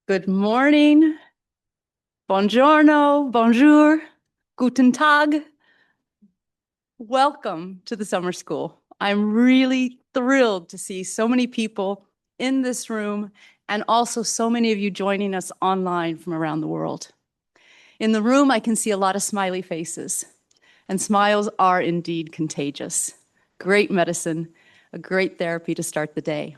Good morning, buongiorno, bonjour, guten Tag. Welcome to the summer school. I'm really thrilled to see so many people in this room and also so many of you joining us online from around the world. In the room, I can see a lot of smiley faces, and smiles are indeed contagious. Great medicine, a great therapy to start the day.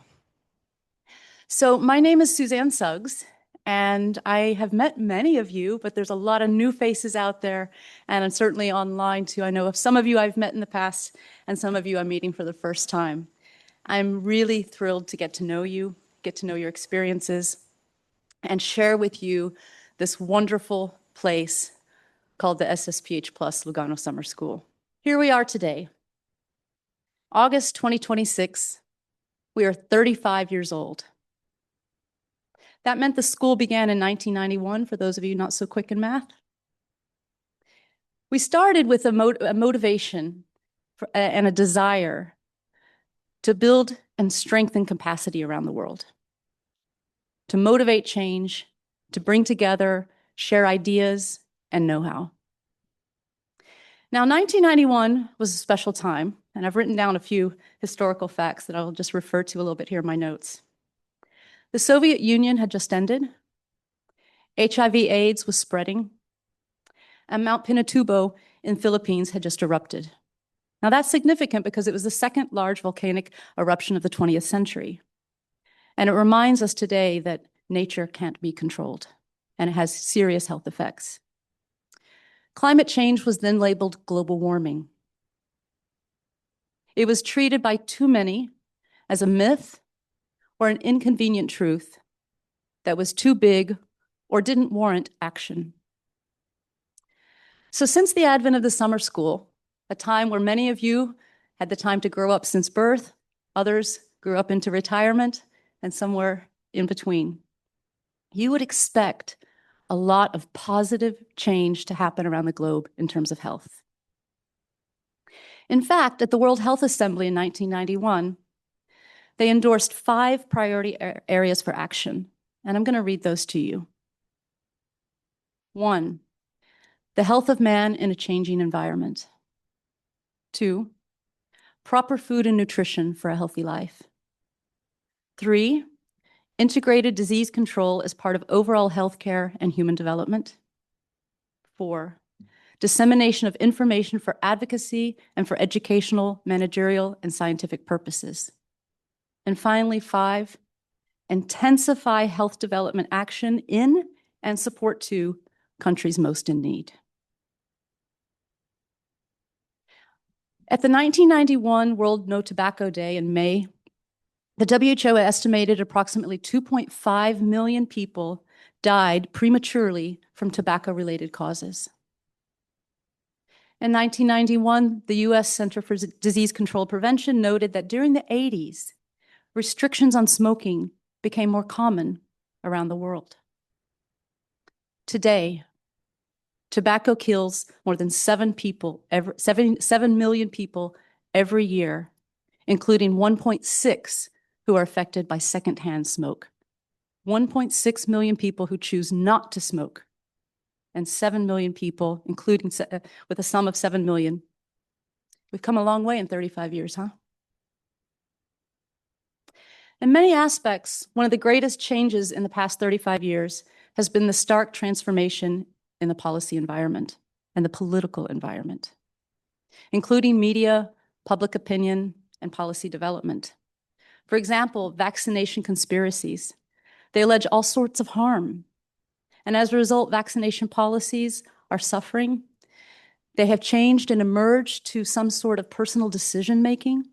So my name is Suzanne Suggs, and I have met many of you, but there's a lot of new faces out there, and I'm certainly online too. I know of some of you I've met in the past, and some of you I'm meeting for the first time. I'm really thrilled to get to know you, get to know your experiences, and share with you this wonderful place called the SSPH Plus Lugano Summer School. Here we are today, August 2026. We are 35 years old. That meant the school began in 1991, for those of you not so quick in math. We started with a motivation and a desire to build and strengthen capacity around the world, to motivate change, to bring together, share ideas and know-how. Now, 1991 was a special time, and I've written down a few historical facts that I'll just refer to a little bit here in my notes. The Soviet Union had just ended. HIV/AIDS was spreading, and Mount Pinatubo in Philippines had just erupted. Now that's significant because it was the second large volcanic eruption of the 20th century. And it reminds us today that nature can't be controlled, and it has serious health effects. Climate change was then labeled global warming. It was treated by too many as a myth or an inconvenient truth that was too big or didn't warrant action. So since the advent of the summer school, a time where many of you had the time to grow up since birth, others grew up into retirement, and somewhere in between, you would expect a lot of positive change to happen around the globe in terms of health. In fact, at the World Health Assembly in 1991, they endorsed 5 priority areas for action, and I'm going to read those to you. 1, the health of man in a changing environment. 2, proper food and nutrition for a healthy life. 3, integrated disease control as part of overall healthcare and human development. 4, dissemination of information for advocacy and for educational, managerial, and scientific purposes. And finally, 5, intensify health development action in and support to countries most in need. At the 1991 World No Tobacco Day in May, the WHO estimated approximately 2.5 million people died prematurely from tobacco-related causes. In 1991, the US Center for Disease Control Prevention noted that during the 80s, restrictions on smoking became more common around the world. Today, tobacco kills more than 7 million people every year, including 1.6 who are affected by secondhand smoke. 1.6 million people who choose not to smoke, and 7 million people, including with a sum of 7 million. We've come a long way in 35 years, huh? In many aspects, one of the greatest changes in the past 35 years has been the stark transformation in the policy environment and the political environment, including media, public opinion, and policy development. For example, vaccination conspiracies. They allege all sorts of harm. And as a result, vaccination policies are suffering. They have changed and emerged to some sort of personal decision-making.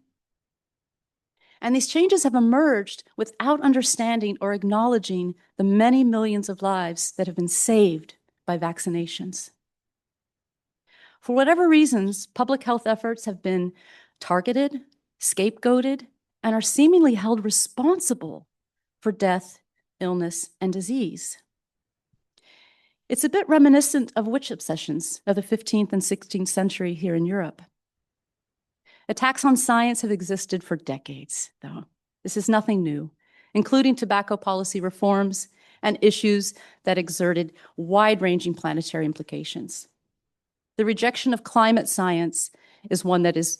And these changes have emerged without understanding or acknowledging the many millions of lives that have been saved by vaccinations. For whatever reasons, public health efforts have been targeted, scapegoated, and are seemingly held responsible for death, illness, and disease. It's a bit reminiscent of witch obsessions of the 15th and 16th century here in Europe. Attacks on science have existed for decades, though. This is nothing new, including tobacco policy reforms and issues that exerted wide-ranging planetary implications. The rejection of climate science is one that is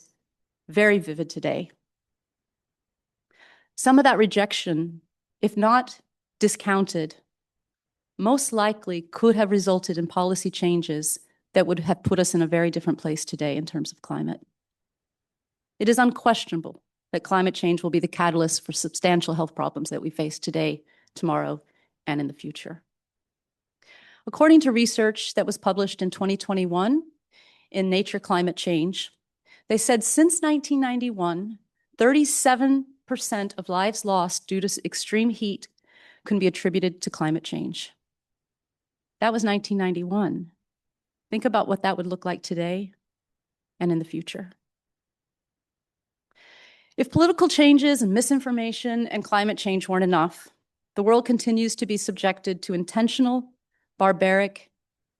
very vivid today. Some of that rejection, if not discounted, most likely could have resulted in policy changes that would have put us in a very different place today in terms of climate. It is unquestionable that climate change will be the catalyst for substantial health problems that we face today, tomorrow, and in the future. According to research that was published in 2021 in Nature Climate Change, they said since 1991, 37% of lives lost due to extreme heat can be attributed to climate change. That was 1991. Think about what that would look like today and in the future. If political changes and misinformation and climate change weren't enough, the world continues to be subjected to intentional, barbaric,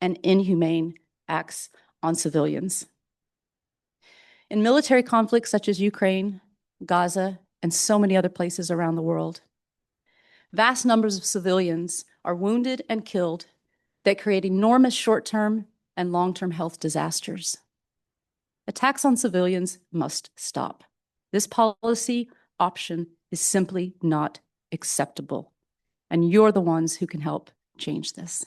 and inhumane acts on civilians. In military conflicts such as Ukraine, Gaza, and so many other places around the world, vast numbers of civilians are wounded and killed that create enormous short-term and long-term health disasters. Attacks on civilians must stop. This policy option is simply not acceptable, and you're the ones who can help change this.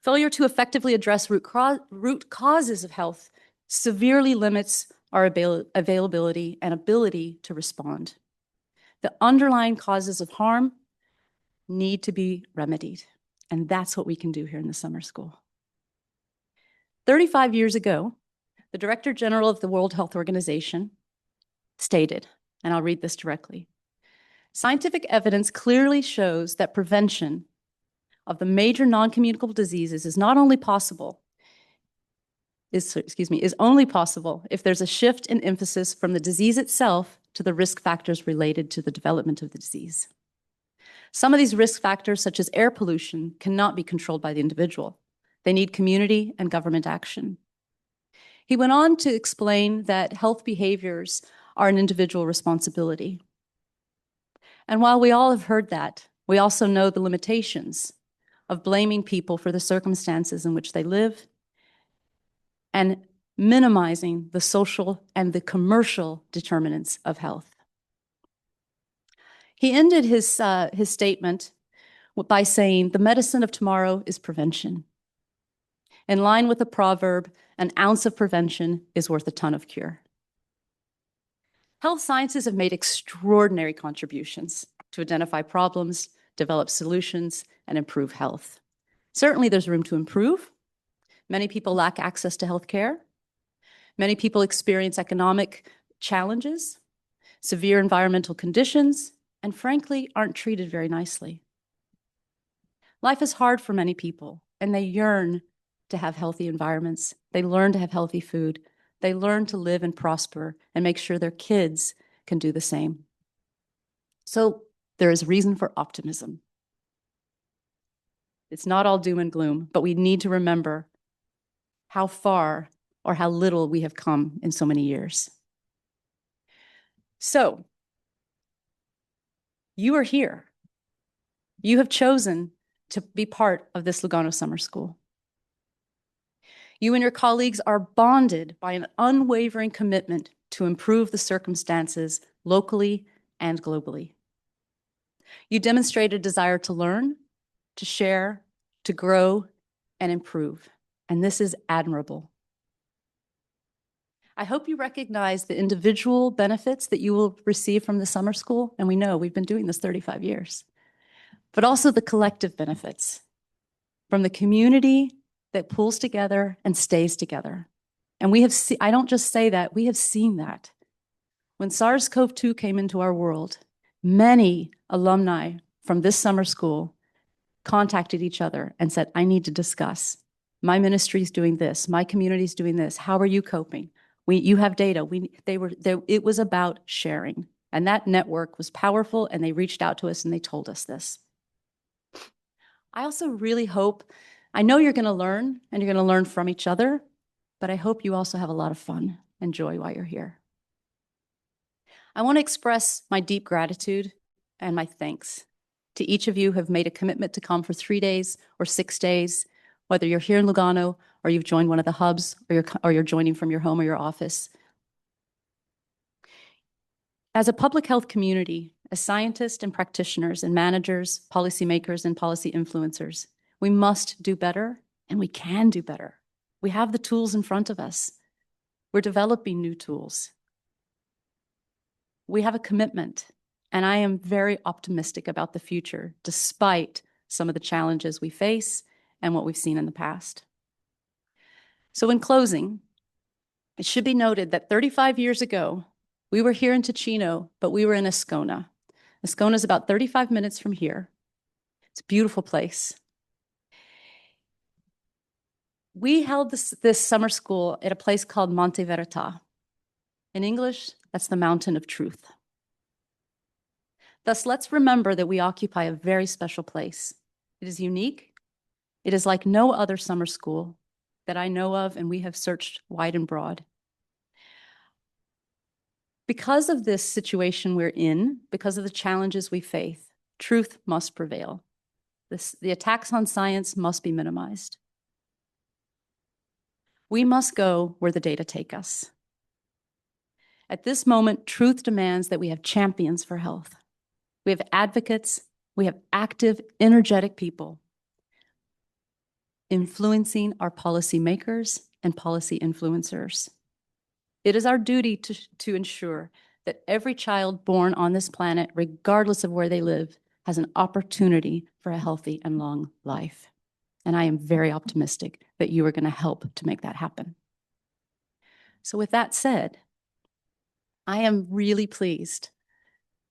Failure to effectively address root causes of health severely limits our availability and ability to respond. The underlying causes of harm need to be remedied, and that's what we can do here in the summer school. 35 years ago, the Director General of the World Health Organization stated, and I'll read this directly, "Scientific evidence clearly shows that prevention of the major non-communicable diseases is only possible if there's a shift in emphasis from the disease itself to the risk factors related to the development of the disease. Some of these risk factors, such as air pollution, cannot be controlled by the individual. They need community and government action." He went on to explain that health behaviors are an individual responsibility. And while we all have heard that, we also know the limitations of blaming people for the circumstances in which they live and minimizing the social and the commercial determinants of health. He ended his statement by saying, "The medicine of tomorrow is prevention." In line with the proverb, "An ounce of prevention is worth a ton of cure." Health sciences have made extraordinary contributions to identify problems, develop solutions, and improve health. Certainly, there's room to improve. Many people lack access to health care. Many people experience economic challenges, severe environmental conditions, and frankly, aren't treated very nicely. Life is hard for many people, and they yearn to have healthy environments. They learn to have healthy food. They learn to live and prosper and make sure their kids can do the same. So there is reason for optimism. It's not all doom and gloom, but we need to remember how far or how little we have come in so many years. So you are here. You have chosen to be part of this Lugano Summer School. You and your colleagues are bonded by an unwavering commitment to improve the circumstances locally and globally. You demonstrate a desire to learn, to share, to grow, and improve, and this is admirable. I hope you recognize the individual benefits that you will receive from the summer school, and we know we've been doing this 35 years, but also the collective benefits from the community that pulls together and stays together. And we have I don't just say that, we have seen that. When SARS-CoV-2 came into our world, many alumni from this summer school contacted each other and said, "I need to discuss. My ministry is doing this. My community is doing this. How are you coping? You have data." It was about sharing. And that network was powerful, and they reached out to us and they told us this. I also really hope, I know you're going to learn, and you're going to learn from each other, but I hope you also have a lot of fun and joy while you're here. I want to express my deep gratitude and my thanks to each of you who have made a commitment to come for 3 days or 6 days, whether you're here in Lugano or you've joined one of the hubs or you're joining from your home or your office. As a public health community, as scientists and practitioners and managers, policymakers and policy influencers, we must do better and we can do better. We have the tools in front of us. We're developing new tools. We have a commitment, and I am very optimistic about the future, despite some of the challenges we face and what we've seen in the past. So in closing, it should be noted that 35 years ago, we were here in Ticino, but we were in Ascona. Ascona is about 35 minutes from here. It's a beautiful place. We held this summer school at a place called Monte Verita. In English, that's the mountain of truth. Thus, let's remember that we occupy a very special place. It is unique. It is like no other summer school that I know of, and we have searched wide and broad. Because of this situation we're in, because of the challenges we face, truth must prevail. The attacks on science must be minimized. We must go where the data take us. At this moment, truth demands that we have champions for health. We have advocates, we have active, energetic people influencing our policymakers and policy influencers. It is our duty to ensure that every child born on this planet, regardless of where they live, has an opportunity for a healthy and long life. And I am very optimistic that you are going to help to make that happen. So with that said, I am really pleased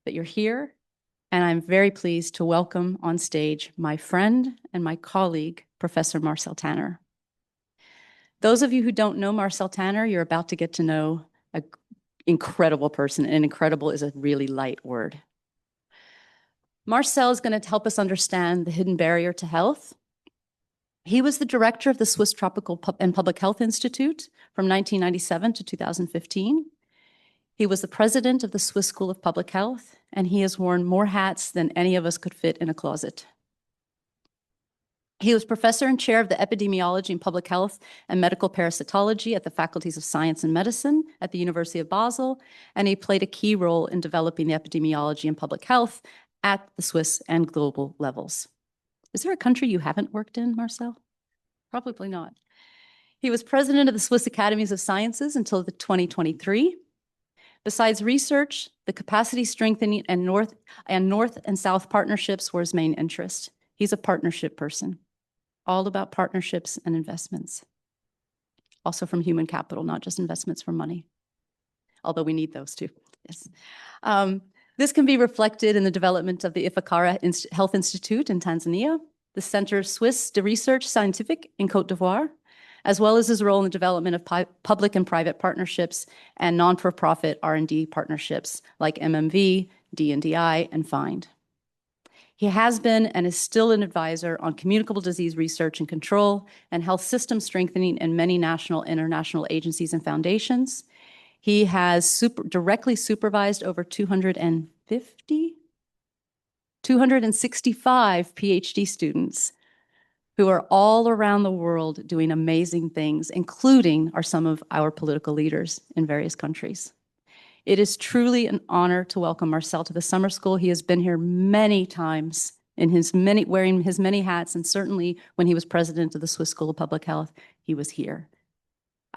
that you're here, and I'm very pleased to welcome on stage my friend and my colleague, Professor Marcel Tanner. Those of you who don't know Marcel Tanner, you're about to get to know an incredible person, and incredible is a really light word. Marcel is going to help us understand the hidden barrier to health. He was the director of the Swiss Tropical and Public Health Institute from 1997 to 2015. He was the president of the Swiss School of Public Health, and he has worn more hats than any of us could fit in a closet. He was professor and chair of the Epidemiology and Public Health and Medical Parasitology at the Faculties of Science and Medicine at the University of Basel, and he played a key role in developing the epidemiology and public health at the Swiss and global levels. Is there a country you haven't worked in, Marcel? Probably not. He was president of the Swiss Academies of Sciences until 2023. Besides research, the capacity strengthening and North and South partnerships were his main interest. He's a partnership person, all about partnerships and investments. Also from human capital, not just investments from money, although we need those too. Yes. This can be reflected in the development of the Ifakara Health Institute in Tanzania, the Center Suisse de Research Scientifique in Côte d'Ivoire, as well as his role in the development of public and private partnerships and non-for-profit R&D partnerships like MMV, D&DI, and FIND. He has been and is still an advisor on communicable disease research and control and health system strengthening in many national and international agencies and foundations. He has directly supervised over 265 PhD students who are all around the world doing amazing things, including some of our political leaders in various countries. It is truly an honor to welcome Marcel to the summer school. He has been here many times wearing his many hats, and certainly when he was president of the Swiss School of Public Health, he was here.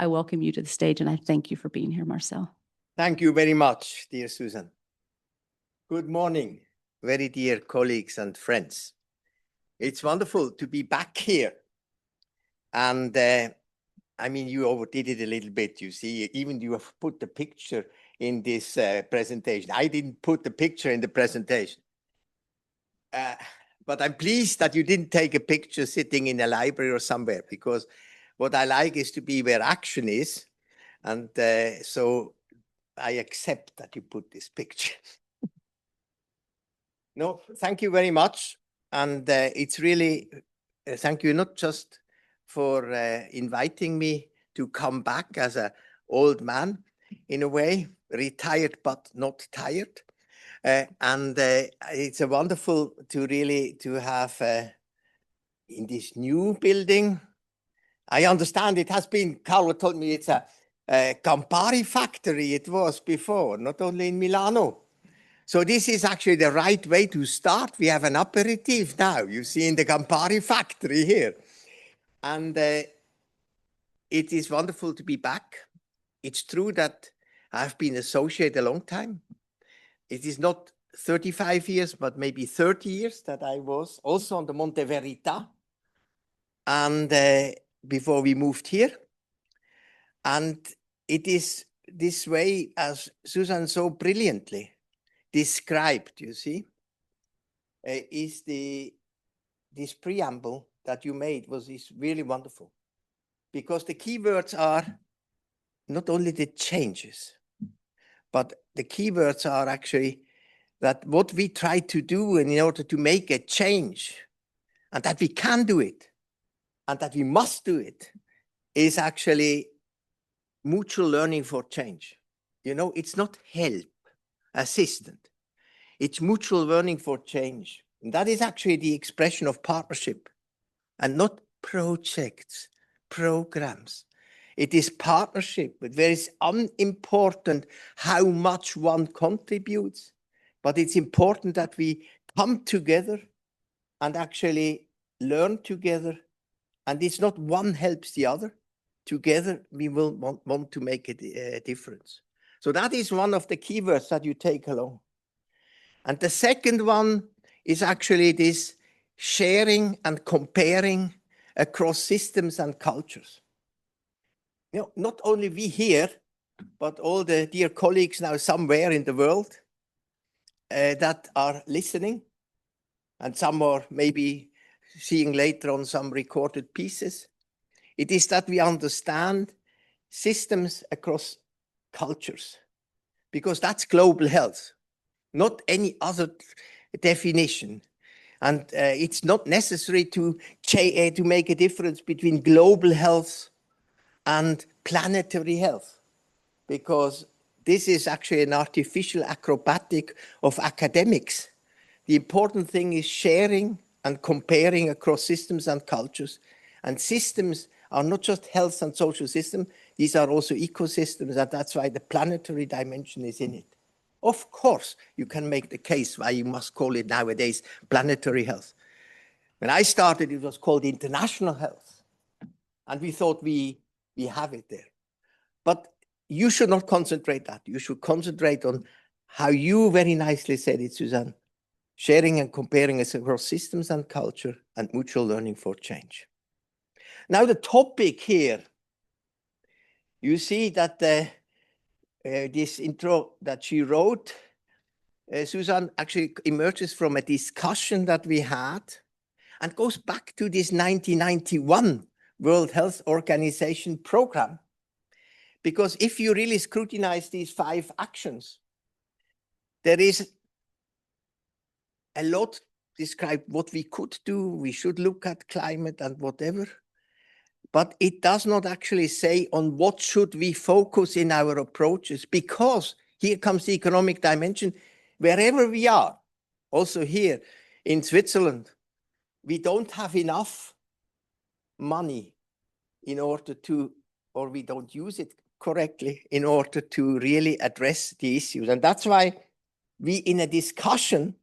I welcome you to the stage, and I thank you for being here, Marcel. Thank you very much, dear Susan. Good morning, very dear colleagues and friends. It's wonderful to be back here. And I mean, you overdid it a little bit, you see, even you have put the picture in this presentation. I didn't put the picture in the presentation. But I'm pleased that you didn't take a picture sitting in a library or somewhere, because what I like is to be where action is. And so I accept that you put this picture. No, thank you very much. And it's really, thank you not just for inviting me to come back as an old man, in a way, retired but not tired. It's a wonderful to really to have in this new building. I understand it has been, Carlo told me it's a Campari factory it was before, not only in Milano. So this is actually the right way to start. We have an aperitif now, you see, in the Campari factory here. And it is wonderful to be back. It's true that I've been associated a long time. It is not 35 years, but maybe 30 years that I was also on the Monte Verita. And before we moved here. And it is this way, as Susan so brilliantly described, you see, is this preamble that you made is really wonderful. Because the keywords are not only the changes, but the keywords are actually that what we try to do in order to make a change, and that we can do it, and that we must do it, is actually mutual learning for change. You know, it's not help, assistant. It's mutual learning for change. And that is actually the expression of partnership, and not projects, programs. It is partnership, but very unimportant how much one contributes, but it's important that we come together and actually learn together. And it's not one helps the other. Together, we will want to make a difference. So that is one of the keywords that you take along. And the second one is actually this sharing and comparing across systems and cultures. You know, not only we here, but all the dear colleagues now somewhere in the world that are listening, and some are maybe seeing later on some recorded pieces. It is that we understand systems across cultures, because that's global health, not any other definition. And it's not necessary to make a difference between global health and planetary health, because this is actually an artificial acrobatic of academics. The important thing is sharing and comparing across systems and cultures. And systems are not just health and social systems, these are also ecosystems, and that's why the planetary dimension is in it. Of course, you can make the case why you must call it nowadays planetary health. When I started, it was called international health, and we thought we have it there. But you should not concentrate that. You should concentrate on how you very nicely said it, Suzanne, sharing and comparing across systems and culture and mutual learning for change. Now the topic here, you see that this intro that she wrote, Susan, actually emerges from a discussion that we had and goes back to this 1991 World Health Organization program. Because if you really scrutinize these 5 actions, there is a lot described what we could do. We should look at climate and whatever. But it does not actually say on what should we focus in our approaches, because here comes the economic dimension. Wherever we are, also here in Switzerland, we don't have enough money in order to, or we don't use it correctly in order to really address the issues. And that's why we, in a discussion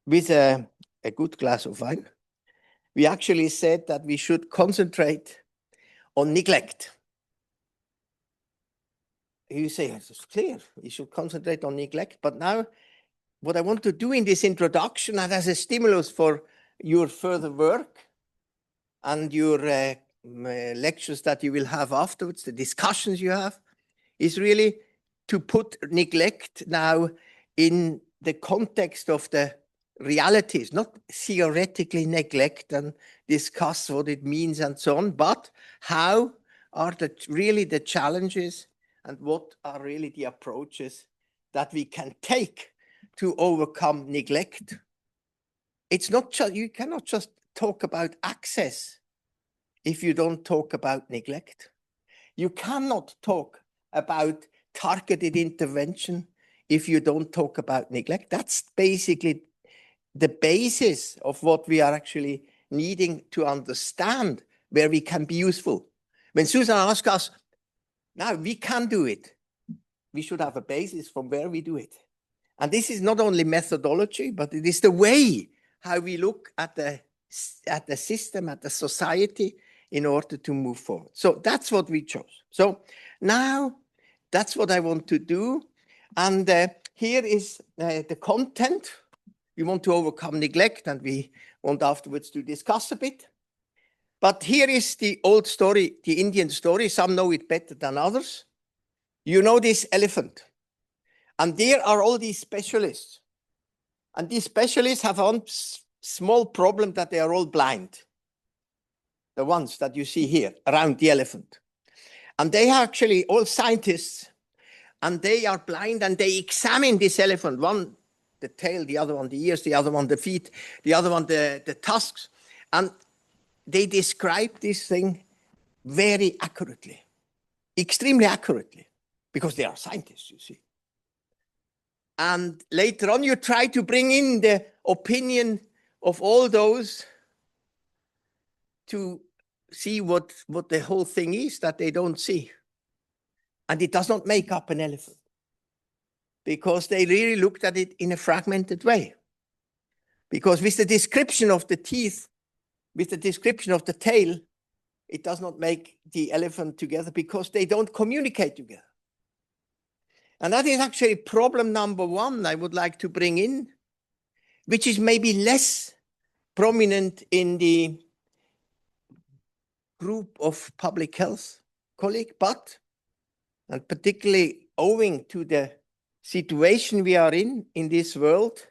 with a good glass of wine, we actually said that we should concentrate on neglect. You say, it's clear, we should concentrate on neglect. But now, what I want to do in this introduction, and as a stimulus for your further work and your lectures that you will have afterwards, the discussions you have, is really to put neglect now in the context of the realities, not theoretically neglect and discuss what it means and so on, but how are really the challenges and what are really the approaches that we can take to overcome neglect. It's not just, you cannot just talk about access if you don't talk about neglect. You cannot talk about targeted intervention if you don't talk about neglect. That's basically the basis of what we are actually needing to understand, where we can be useful. When Susan asks us, now we can do it, we should have a basis from where we do it. And this is not only methodology, but it is the way how we look at the system, at the society, in order to move forward. So that's what we chose. So now that's what I want to do. And here is the content. We want to overcome neglect, and we want afterwards to discuss a bit. But here is the old story, the Indian story. Some know it better than others. You know this elephant. And there are all these specialists. And these specialists have one small problem, that they are all blind. The ones that you see here around the elephant. And they are actually all scientists. And they are blind, and they examine this elephant. One, the tail, the other one, the ears, the other one, the feet, the other one, the tusks. And they describe this thing very accurately, extremely accurately, because they are scientists, you see. And later on, you try to bring in the opinion of all those to see what the whole thing is that they don't see. And it does not make up an elephant, because they really looked at it in a fragmented way. Because with the description of the teeth, with the description of the tail, it does not make the elephant together, because they don't communicate together. And that is actually problem number one I would like to bring in, which is maybe less prominent in the group of public health colleagues, but, and particularly owing to the situation we are in this world,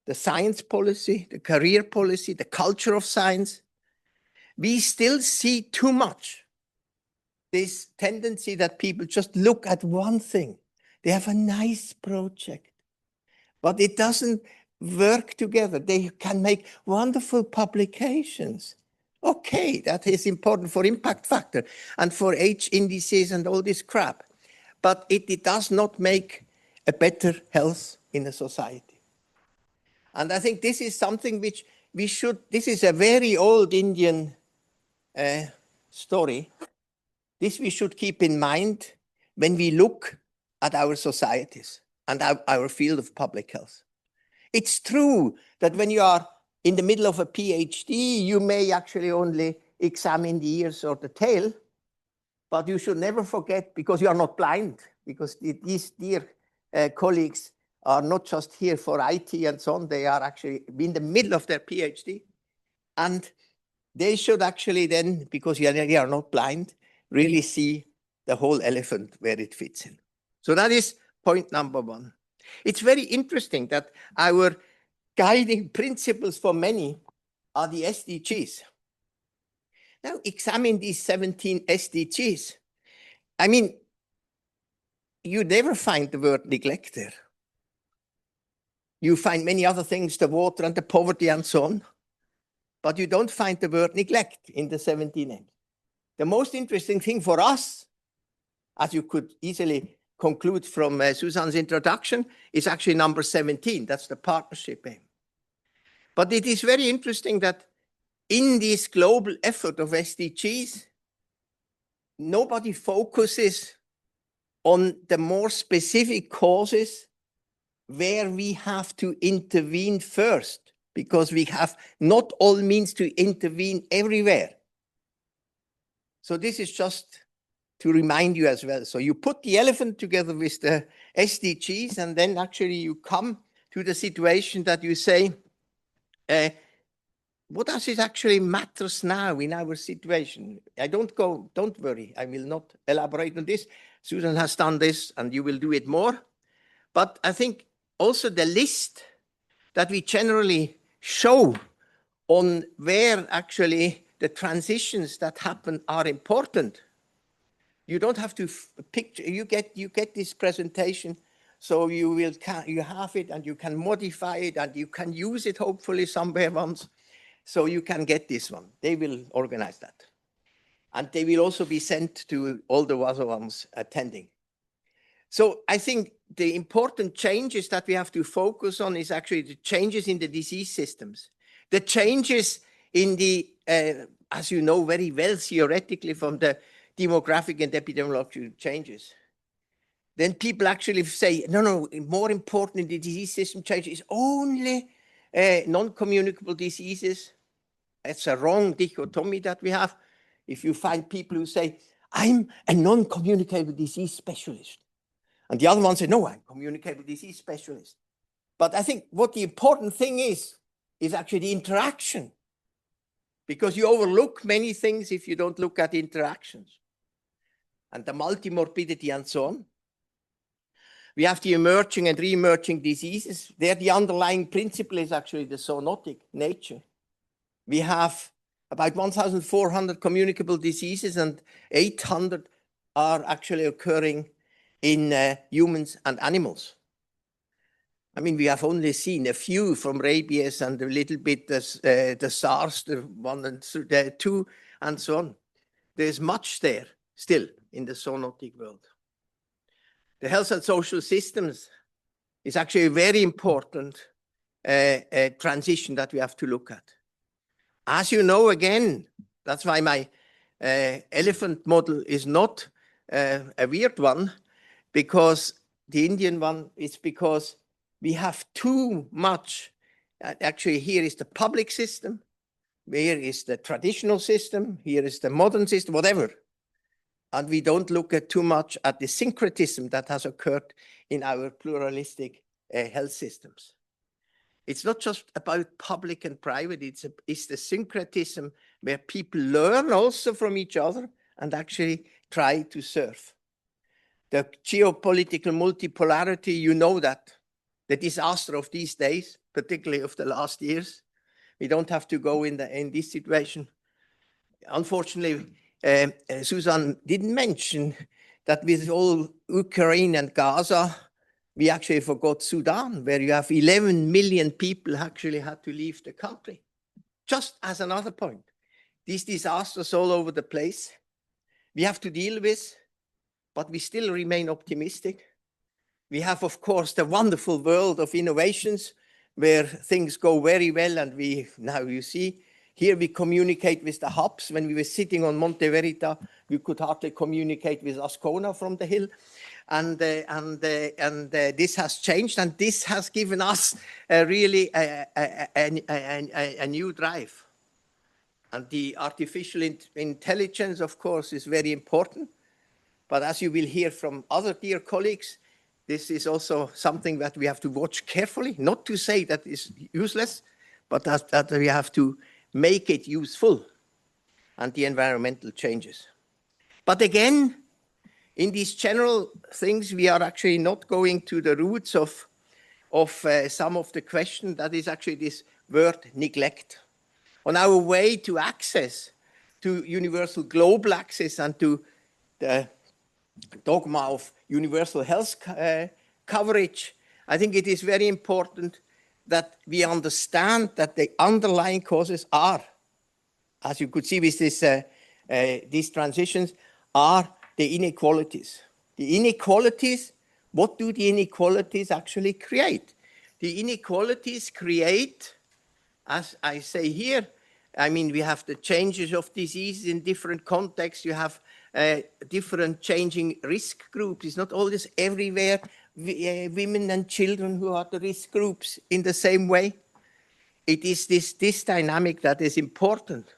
the science policy, the career policy, the culture of science, we still see too much this tendency that people just look at one thing. They have a nice project, but it doesn't work together. They can make wonderful publications. Okay, that is important for impact factor and for H indices and all this crap. But it does not make a better health in a society. And I think this is something which we should, this is a very old Indian story. This we should keep in mind when we look at our societies and our field of public health. It's true that when you are in the middle of a PhD, you may actually only examine the ears or the tail, but you should never forget, because you are not blind, because these dear colleagues are not just here for IT and so on, they are actually in the middle of their PhD. And they should actually then, because you are not blind, really see the whole elephant where it fits in. So that is point number one. It's very interesting that our guiding principles for many are the SDGs. Now examine these 17 SDGs. I mean, you never find the word neglect there. You find many other things, the water and the poverty and so on, but you don't find the word neglect in the 17 aims. The most interesting thing for us, as you could easily conclude from Susan's introduction, is actually number 17. That's the partnership aim. But it is very interesting that in this global effort of SDGs, nobody focuses on the more specific causes where we have to intervene first, because we have not all means to intervene everywhere. So this is just to remind you as well. So you put the elephant together with the SDGs, and then actually you come to the situation that you say, what does it actually matters now in our situation? Don't worry, I will not elaborate on this. Susan has done this and you will do it more. But I think also the list that we generally show on where actually the transitions that happen are important. You don't have to picture, you get this presentation, so you have it and you can modify it and you can use it hopefully somewhere once. So you can get this one. They will organize that. And they will also be sent to all the other ones attending. So I think the important changes that we have to focus on is actually the changes in the disease systems, the changes in the, as you know very well theoretically from the demographic and epidemiological changes. Then people actually say, no, more important in the disease system change is only non-communicable diseases. It's a wrong dichotomy that we have. If you find people who say, I'm a non-communicable disease specialist, and the other one say, no, I'm a communicable disease specialist. But I think what the important thing is actually the interaction, because you overlook many things if you don't look at interactions and the multimorbidity and so on. We have the emerging and re-emerging diseases. There, the underlying principle is actually the zoonotic nature. We have about 1,400 communicable diseases, and 800 are actually occurring in humans and animals. I mean, we have only seen a few from rabies and a little bit the SARS, the 1 and the 2, and so on. There's much there still in the zoonotic world. The health and social systems is actually a very important transition that we have to look at. As you know, again, that's why my elephant model is not a weird one, because the Indian one is because we have too much. Actually, here is the public system, here is the traditional system, here is the modern system, whatever. And we don't look at too much at the syncretism that has occurred in our pluralistic health systems. It's not just about public and private, it's the syncretism where people learn also from each other and actually try to serve. The geopolitical multipolarity, you know that, the disaster of these days, particularly of the last years. We don't have to go in this situation. Unfortunately, Susan didn't mention that with all Ukraine and Gaza, we actually forgot Sudan, where you have 11 million people actually had to leave the country. Just as another point, these disasters all over the place, we have to deal with, but we still remain optimistic. We have, of course, the wonderful world of innovations where things go very well, and now you see, here we communicate with the hubs. When we were sitting on Monte Verita, we could hardly communicate with Ascona from the hill. And this has changed, and this has given us really a new drive. And the artificial intelligence, of course, is very important. But as you will hear from other dear colleagues, this is also something that we have to watch carefully, not to say that it's useless, but that we have to make it useful, and the environmental changes. But again, in these general things, we are actually not going to the roots of some of the question. That is actually this word neglect. On our way to access, to universal global access, and to the dogma of universal health coverage, I think it is very important that we understand that the underlying causes are, as you could see with these transitions, are the inequalities. The inequalities, what do the inequalities actually create? The inequalities create, as I say here, I mean, we have the changes of diseases in different contexts. You have different changing risk groups. It's not always everywhere women and children who are the risk groups in the same way. It is this dynamic that is important.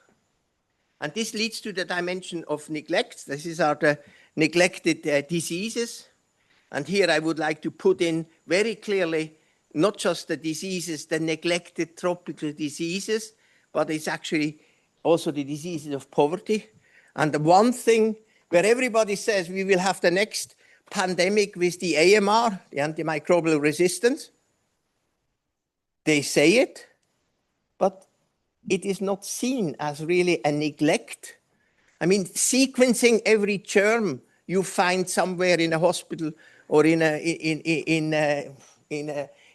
And this leads to the dimension of neglect. These are the neglected diseases. And here I would like to put in very clearly not just the diseases, the neglected tropical diseases, but it's actually also the diseases of poverty. And the one thing where everybody says we will have the next pandemic with the AMR, the antimicrobial resistance, they say it, but it is not seen as really a neglect. I mean, sequencing every germ you find somewhere in a hospital or in an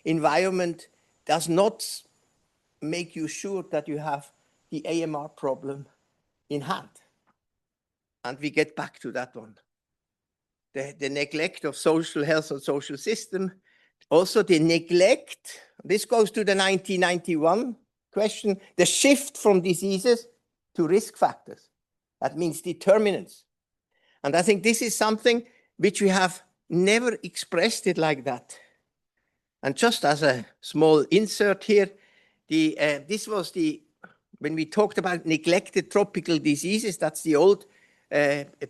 environment does not make you sure that you have the AMR problem in hand. And we get back to that one. the neglect of social health and social system. Also the neglect, this goes to the 1991 question, the shift from diseases to risk factors. That means determinants. And I think this is something which we have never expressed it like that. And just as a small insert here, this was when we talked about neglected tropical diseases, that's the old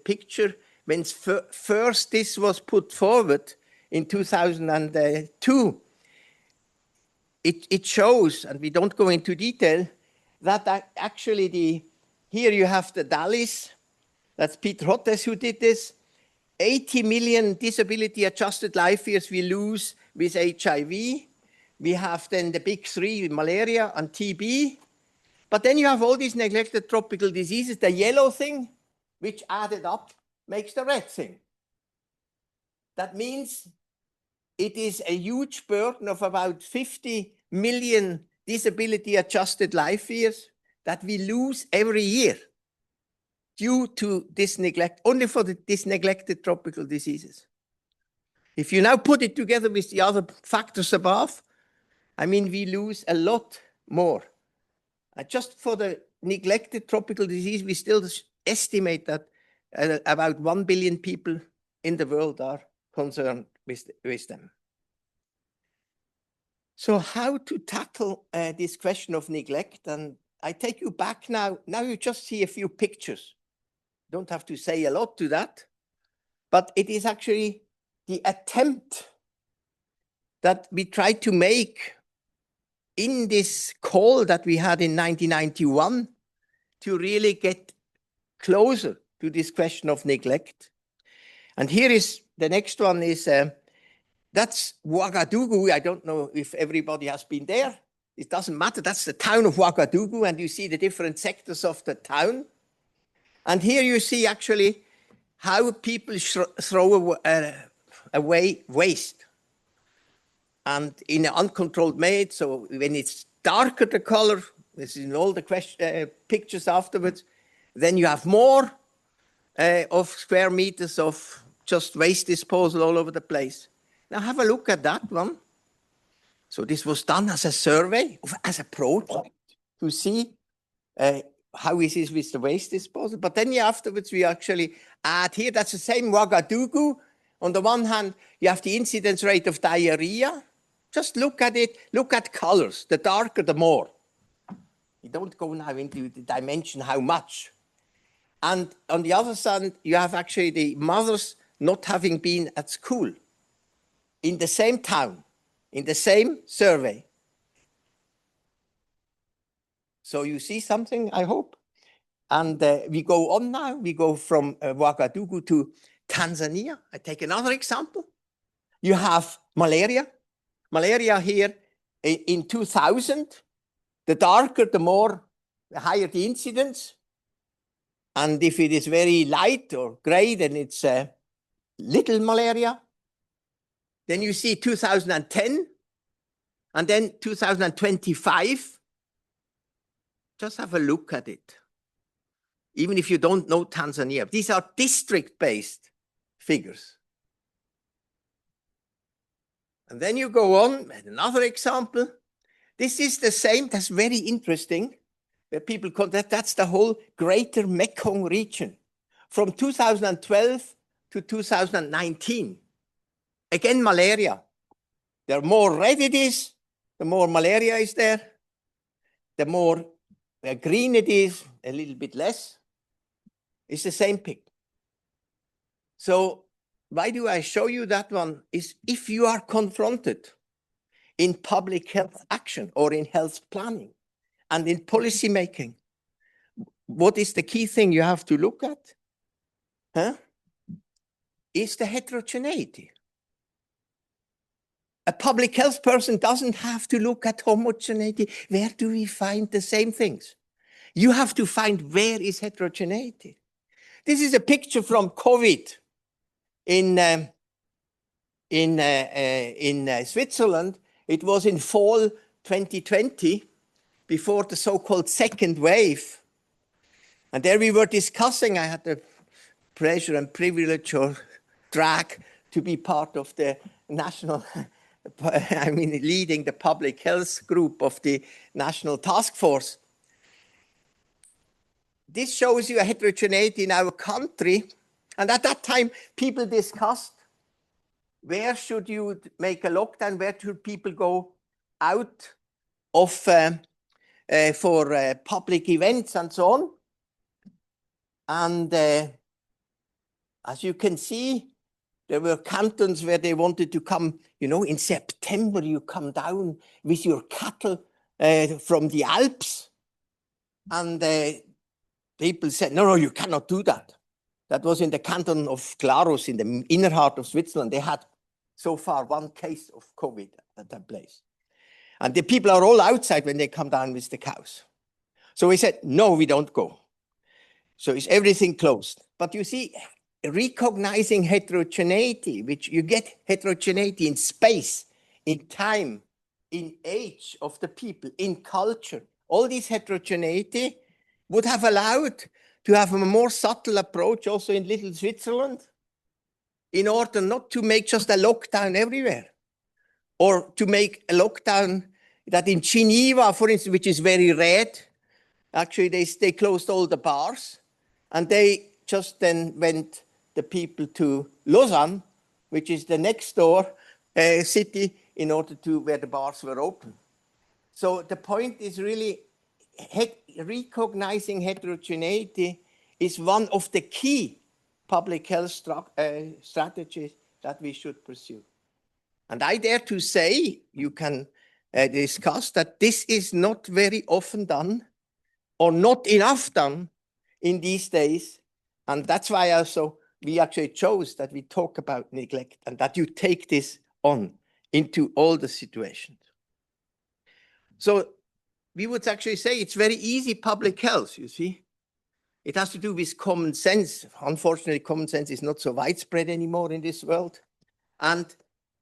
picture. When first this was put forward in 2002, it shows, and we don't go into detail, that actually here you have the DALIs, that's Peter Hottes who did this, 80 million disability-adjusted life years we lose with HIV. We have then the big three, malaria and TB. But then you have all these neglected tropical diseases, the yellow thing, which added up makes the red thing. That means it is a huge burden of about 50 million disability-adjusted life years that we lose every year due to this neglect, only for these neglected tropical diseases. If you now put it together with the other factors above, I mean, we lose a lot more. Just for the neglected tropical disease, we still estimate that about 1 billion people in the world are concerned with them. So how to tackle this question of neglect? And I take you back now. Now you just see a few pictures. Don't have to say a lot to that. But it is actually the attempt that we tried to make in this call that we had in 1991 to really get closer to this question of neglect. And here is the next one is, that's Ouagadougou. I don't know if everybody has been there. It doesn't matter. That's the town of Ouagadougou, and you see the different sectors of the town. And here you see actually how people throw away waste. And in an uncontrolled mode, so when it's darker the color, this is in all the pictures afterwards, then you have more of square meters of just waste disposal all over the place. Now have a look at that one. So this was done as a survey, as a project, to see how is it with the waste disposal. But then afterwards we actually add here, that's the same Ouagadougou. On the one hand, you have the incidence rate of diarrhea. Just look at it, look at colors. The darker, the more. You don't go now into the dimension how much. And on the other side, you have actually the mothers not having been at school in the same town, in the same survey. So you see something, I hope. And we go on now. We go from Ouagadougou to Tanzania. I take another example. You have malaria. Malaria here in 2000, the darker, the higher the incidence. And if it is very light or gray, then it's little malaria. Then you see 2010, and then 2025. Just have a look at it. Even if you don't know Tanzania, these are district-based figures. And then you go on, and another example. This is the same, that's very interesting, where people call that's the whole greater Mekong region. From 2012 to 2019. Again, malaria. The more red it is, the more malaria is there. The more green it is, a little bit less. It's the same picture. So why do I show you that one? Is if you are confronted in public health action or in health planning and in policy making, what is the key thing you have to look at? Is the heterogeneity. A public health person doesn't have to look at homogeneity. Where do we find the same things? You have to find where is heterogeneity. This is a picture from COVID in Switzerland. It was in fall 2020, before the so-called second wave. And there we were discussing, I had the pleasure and privilege of drag to be part of the national, I mean, leading the public health group of the national task force. This shows you a heterogeneity in our country. And at that time, people discussed, where should you make a lockdown? Where should people go out of for public events and so on? And as you can see, there were cantons where they wanted to come, you know, in September, you come down with your cattle from the Alps. And people said, no, you cannot do that. That was in the canton of Glarus, in the inner heart of Switzerland. They had so far one case of COVID at that place. And the people are all outside when they come down with the cows. So we said, no, we don't go. So is everything closed? But you see, recognizing heterogeneity, which you get heterogeneity in space, in time, in age of the people, in culture, all this heterogeneity would have allowed to have a more subtle approach also in little Switzerland, in order not to make just a lockdown everywhere, or to make a lockdown that in Geneva, for instance, which is very red, actually they closed all the bars, and they just then went the people to Lausanne, which is the next door city, in order to where the bars were open. So the point is really recognizing heterogeneity is one of the key public health strategies that we should pursue. And I dare to say, you can discuss that this is not very often done, or not enough done in these days. And that's why also we actually chose that we talk about neglect, and that you take this on into all the situations. So we would actually say it's very easy public health, you see. It has to do with common sense. Unfortunately, common sense is not so widespread anymore in this world. And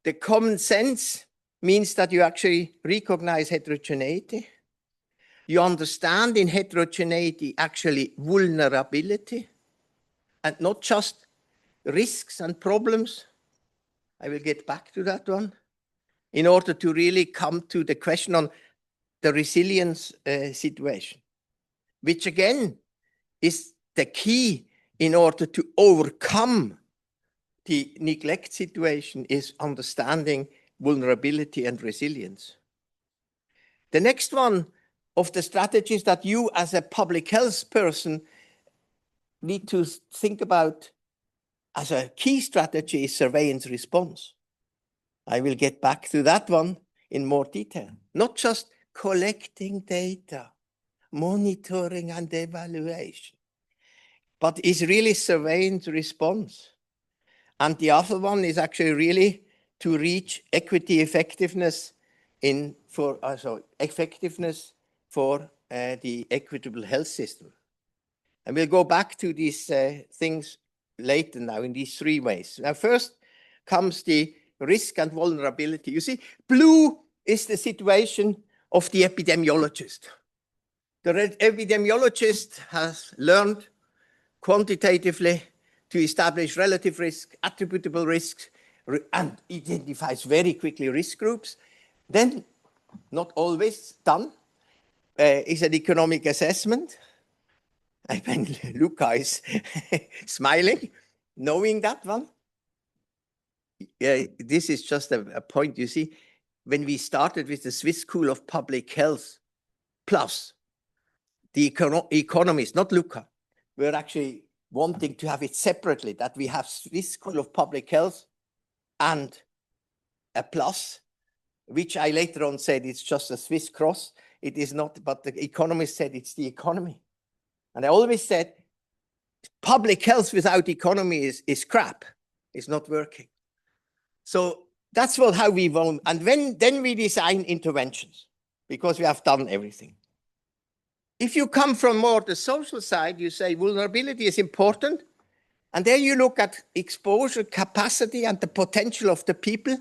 the common sense means that you actually recognize heterogeneity. You understand in heterogeneity actually vulnerability, and not just risks and problems. I will get back to that one, in order to really come to the question on the resilience situation, which again is the key in order to overcome the neglect situation, is understanding vulnerability and resilience. The next one of the strategies that you as a public health person need to think about as a key strategy is surveillance response. I will get back to that one in more detail. Not just collecting data, monitoring and evaluation, but is really surveillance response. And the other one is actually really to reach equity effectiveness for the equitable health system. And we'll go back to these things later now in these three ways. Now, first comes the risk and vulnerability. You see, blue is the situation of the epidemiologist. The epidemiologist has learned quantitatively to establish relative risk, attributable risks, and identifies very quickly risk groups. Then, not always done, is an economic assessment. I mean, Luca is smiling, knowing that one. This is just a point, you see. When we started with the Swiss School of Public Health, plus the economists, not Luca, were actually wanting to have it separately, that we have Swiss School of Public Health and a plus, which I later on said it's just a Swiss cross. It is not, but the economist said it's the economy. And I always said, public health without economy is crap. It's not working. So that's how we want. And then we design interventions, because we have done everything. If you come from more the social side, you say vulnerability is important. And there you look at exposure, capacity, and the potential of the people,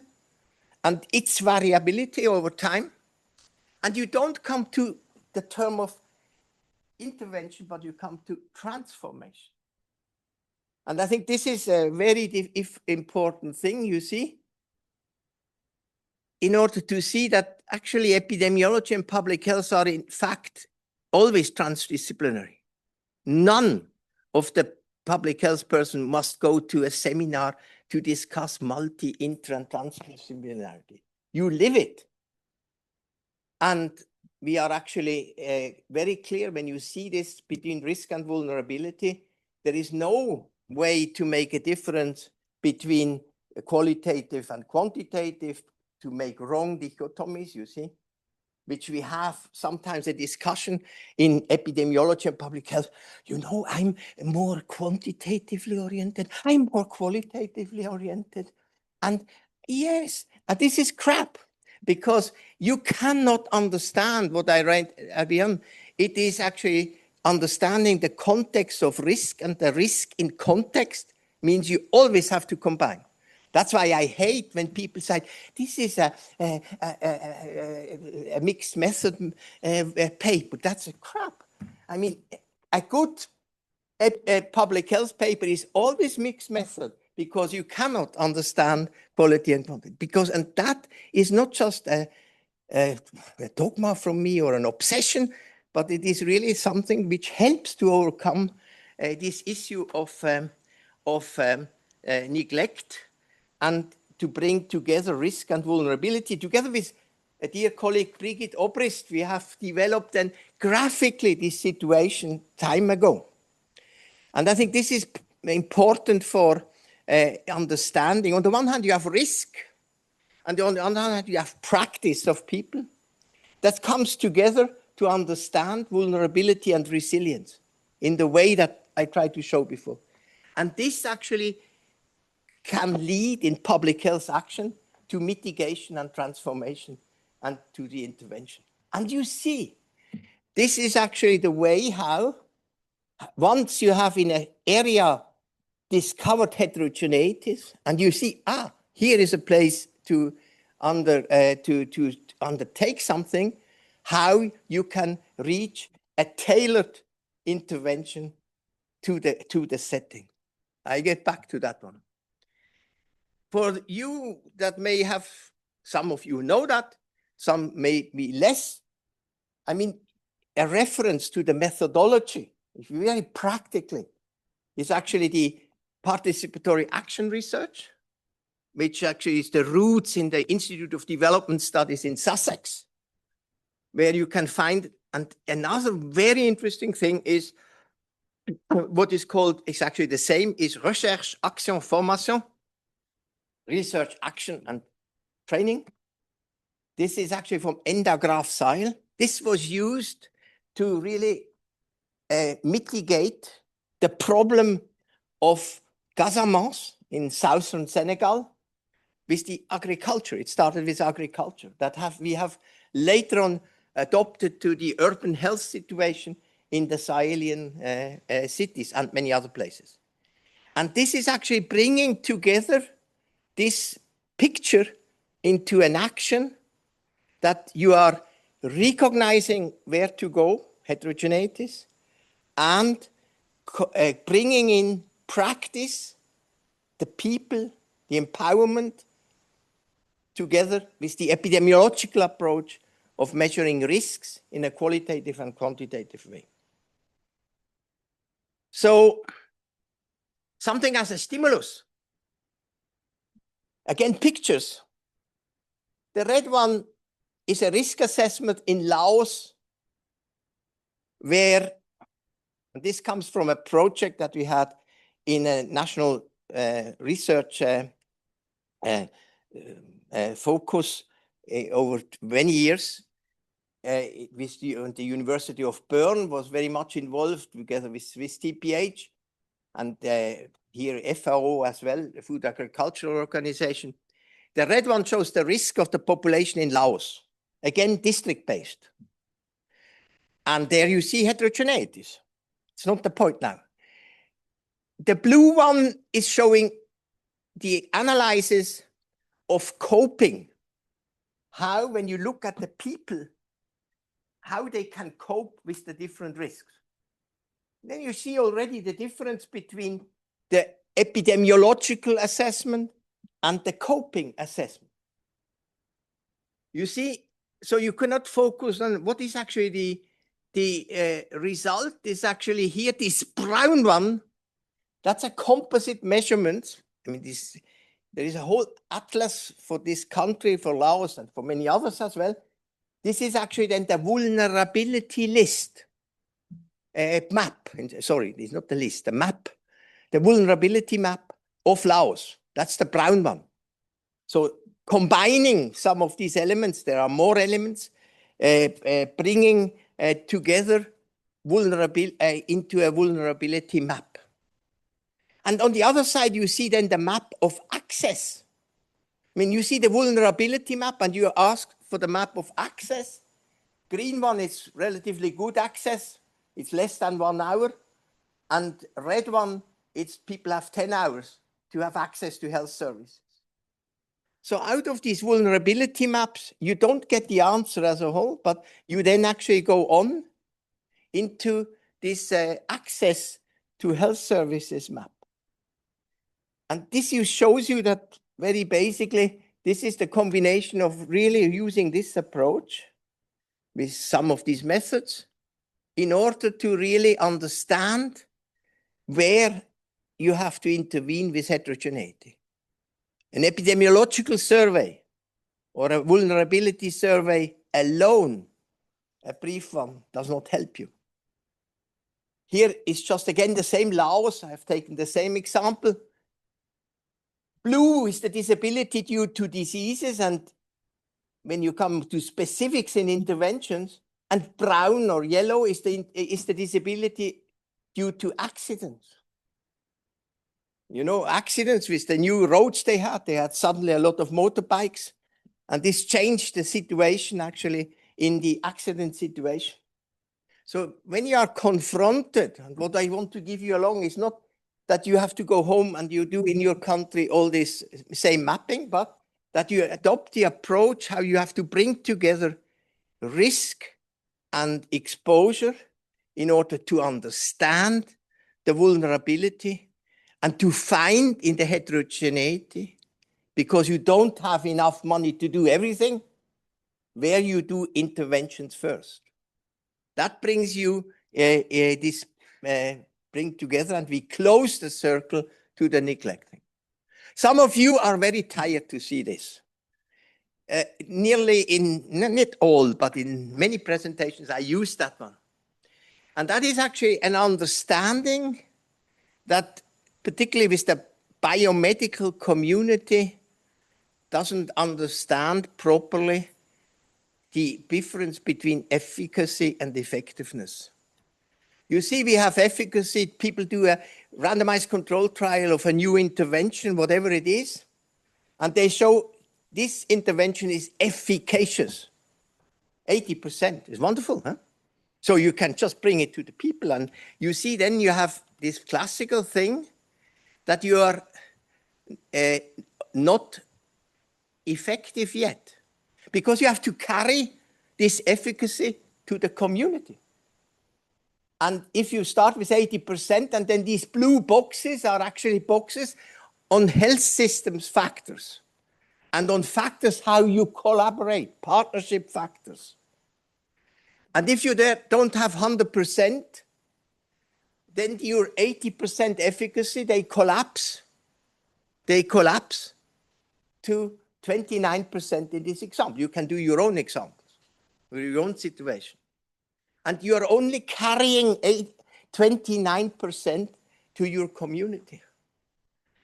and its variability over time. And you don't come to the term of intervention, but you come to transformation. And I think this is a very important thing, you see, in order to see that actually epidemiology and public health are in fact always transdisciplinary. None of the public health person must go to a seminar to discuss multi, intra, and transdisciplinarity. You live it. And we are actually very clear when you see this between risk and vulnerability, there is no way to make a difference between qualitative and quantitative, to make wrong dichotomies, you see, which we have sometimes a discussion in epidemiology and public health. You know, I'm more quantitatively oriented. I'm more qualitatively oriented. And yes, this is crap, because you cannot understand what I write at the end. It is actually understanding the context of risk, and the risk in context means you always have to combine. That's why I hate when people say, this is a mixed method paper. That's a crap. I mean, a good public health paper is always mixed method, because you cannot understand quality and quantity. And that is not just a dogma from me or an obsession, but it is really something which helps to overcome this issue of neglect, and to bring together risk and vulnerability. Together with a dear colleague, Brigitte Obrist, we have developed then graphically this situation time ago. And I think this is important for understanding. On the one hand, you have risk, and on the other hand, you have practice of people that comes together to understand vulnerability and resilience in the way that I tried to show before. And this actually can lead in public health action to mitigation and transformation and to the intervention. And you see, this is actually the way how, once you have in an area discovered heterogeneities, and you see, here is a place to undertake something, how you can reach a tailored intervention to the setting. I get back to that one. For you that may have, some of you know that, some may be less. I mean, a reference to the methodology, very practically, is actually the participatory action research, which actually is the roots in the Institute of Development Studies in Sussex, where you can find, and another very interesting thing is what is called, is actually the same, is Recherche, Action, Formation, research, action, and training. This is actually from Enda Graf Seil. This was used to really mitigate the problem of Casamance in southern Senegal with the agriculture. It started with agriculture that we have later on adopted to the urban health situation in the Sahelian cities and many other places. And this is actually bringing together this picture into an action that you are recognizing where to go, heterogeneities, and bringing in practice, the people, the empowerment, together with the epidemiological approach of measuring risks in a qualitative and quantitative way. So something as a stimulus. Again, pictures. The red one is a risk assessment in Laos, where, and this comes from a project that we had in a national research focus over many years, with the University of Bern was very much involved together with Swiss TPH, and here FAO as well, the Food Agricultural Organization. The red one shows the risk of the population in Laos, again district-based. And there you see heterogeneities. It's not the point now. The blue one is showing the analysis of coping. How, when you look at the people, how they can cope with the different risks. Then you see already the difference between the epidemiological assessment, and the coping assessment. You see, so you cannot focus on what is actually the result is actually here, this brown one. That's a composite measurement. I mean, there is a whole atlas for this country, for Laos, and for many others as well. This is actually then the vulnerability list map. Sorry, it's not the list, the map. The vulnerability map of Laos. That's the brown one. So combining some of these elements, there are more elements, bringing together into a vulnerability map. And on the other side, you see then the map of access. I mean, you see the vulnerability map and you ask for the map of access. Green one is relatively good access. It's less than 1 hour. And red one, it's people have 10 hours to have access to health services. So out of these vulnerability maps, you don't get the answer as a whole, but you then actually go on into this access to health services map. And this shows you that very basically, this is the combination of really using this approach with some of these methods in order to really understand where you have to intervene with heterogeneity. An epidemiological survey or a vulnerability survey alone, a brief one, does not help you. Here is just again the same Laos. I have taken the same example. Blue is the disability due to diseases, and when you come to specifics in interventions, and brown or yellow is the disability due to accidents. You know, accidents with the new roads they had suddenly a lot of motorbikes, and this changed the situation actually in the accident situation. So when you are confronted, and what I want to give you along is not that you have to go home and you do in your country all this same mapping, but that you adopt the approach how you have to bring together risk and exposure in order to understand the vulnerability and to find in the heterogeneity, because you don't have enough money to do everything, where you do interventions first. That brings you bring together, and we close the circle to the neglecting. Some of you are very tired to see this. Nearly not all, but in many presentations, I use that one. And that is actually an understanding that, particularly with the biomedical community, doesn't understand properly the difference between efficacy and effectiveness. You see, we have efficacy. People do a randomized control trial of a new intervention, whatever it is, and they show this intervention is efficacious. 80% is wonderful, huh? So you can just bring it to the people, and you see then you have this classical thing that you are not effective yet, because you have to carry this efficacy to the community. And if you start with 80%, and then these blue boxes are actually boxes on health systems factors and on factors how you collaborate, partnership factors. And if you don't have 100%, then your 80% efficacy, they collapse. They collapse to 29% in this example. You can do your own examples, with your own situation. And you are only carrying 29% to your community.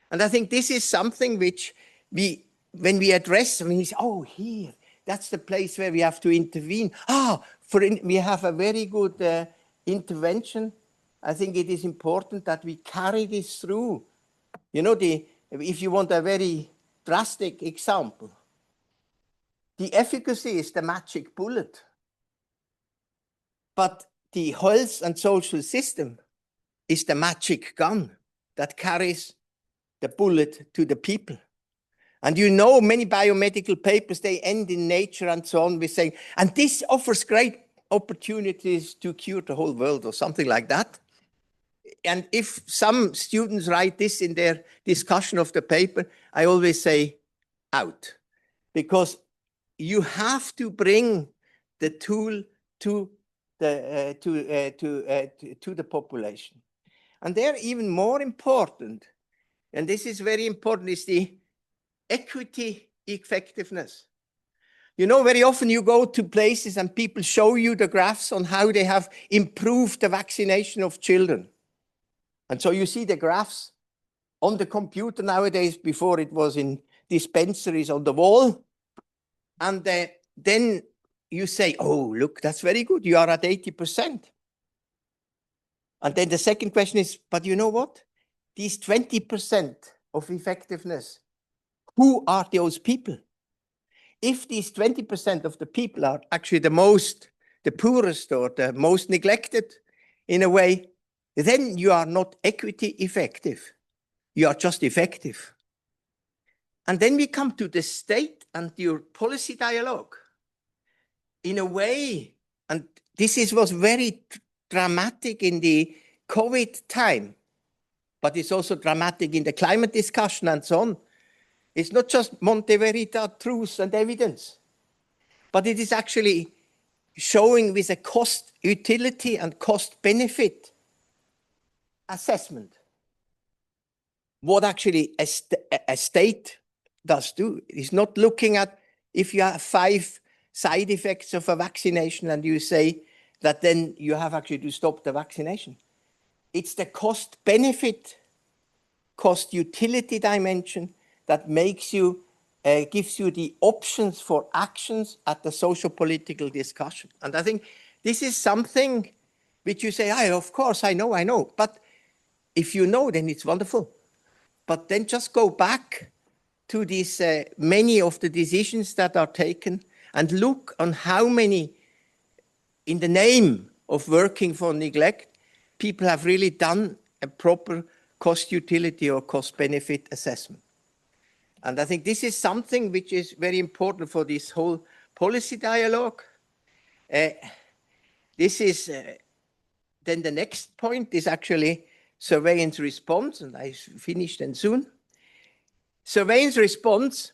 And I think this is something which when we address, when we say, oh, here, that's the place where we have to intervene. We have a very good intervention. I think it is important that we carry this through. You know, if you want a very drastic example, the efficacy is the magic bullet. But the health and social system is the magic gun that carries the bullet to the people. And you know, many biomedical papers, they end in Nature and so on with saying, and this offers great opportunities to cure the whole world or something like that. and if some students write this in their discussion of the paper, I always say out, because you have to bring the tool to the population. And they're even more important, and this is very important, is the equity effectiveness. You know, very often you go to places and people show you the graphs on how they have improved the vaccination of children. And so you see the graphs on the computer nowadays. Before it was in dispensaries on the wall. And then you say, oh, look, that's very good. You are at 80%. And then the second question is, but you know what? These 20% of effectiveness, who are those people? If these 20% of the people are actually the poorest or the most neglected in a way, then you are not equity effective. You are just effective. And then we come to the state and your policy dialogue. In a way, and this was very dramatic in the COVID time, but it's also dramatic in the climate discussion and so on. It's not just Monte Verita, truth and evidence, but it is actually showing with a cost utility and cost benefit assessment what actually a state does do. It's not looking at if you have 5 side effects of a vaccination and you say that then you have actually to stop the vaccination. It's the cost benefit, cost utility dimension that makes you, gives you the options for actions at the social political discussion. And I think this is something which you say, of course, I know. But if you know, then it's wonderful. But then just go back to these many of the decisions that are taken and look on how many, in the name of working for neglect, people have really done a proper cost utility or cost benefit assessment. And I think this is something which is very important for this whole policy dialogue. This is then the next point is actually surveillance response, and I finish then soon. Surveillance response,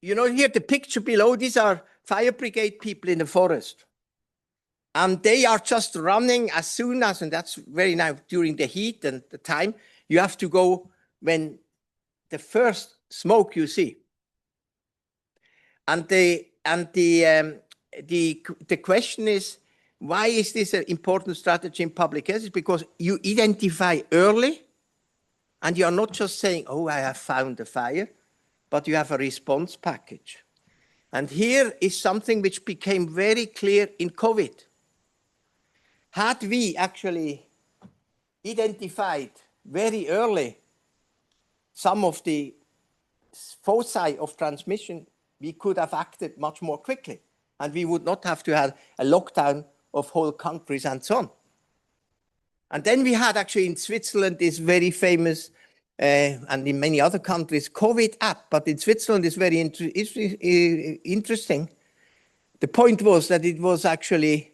you know, here the picture below, these are fire brigade people in the forest. And they are just running as soon as, and that's very now during the heat and the time, you have to go when the first smoke you see. And the question is, why is this an important strategy in public health? It's because you identify early, and you are not just saying, oh, I have found a fire, but you have a response package. And here is something which became very clear in COVID. Had we actually identified very early some of the foci of transmission, we could have acted much more quickly, and we would not have to have a lockdown of whole countries and so on. And then we had actually in Switzerland this very famous, and in many other countries, COVID app, but in Switzerland it's very interesting. The point was that it was actually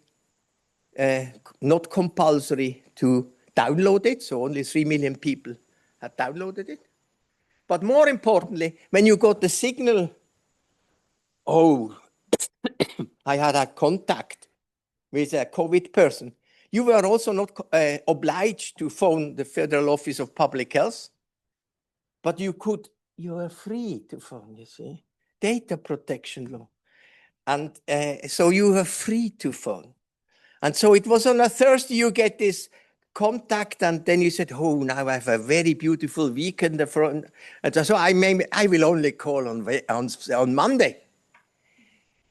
not compulsory to download it, so only 3 million people had downloaded it. But more importantly, when you got the signal, oh, I had a contact with a COVID person, you were also not obliged to phone the Federal Office of Public Health, but you were free to phone, you see, data protection law. And so you were free to phone. And so it was on a Thursday you get this contact, and then you said, oh, now I have a very beautiful weekend. And so I will only call on Monday.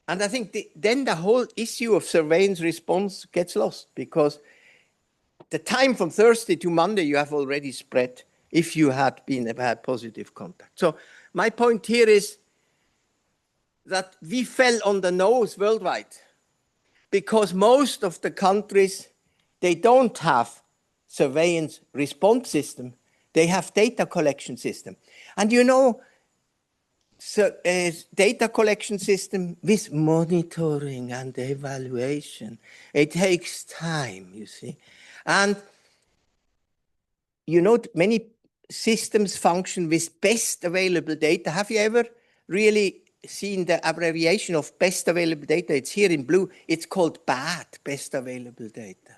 And I think then the whole issue of surveillance response gets lost, because the time from Thursday to Monday you have already spread if you had positive contact. So my point here is that we fell on the nose worldwide, because most of the countries, they don't have surveillance response system. They have data collection system. And you know, data collection system with monitoring and evaluation, it takes time, you see. And you know, many systems function with best available data. Have you ever really seen the abbreviation of best available data? It's here in blue. It's called BAD, best available data.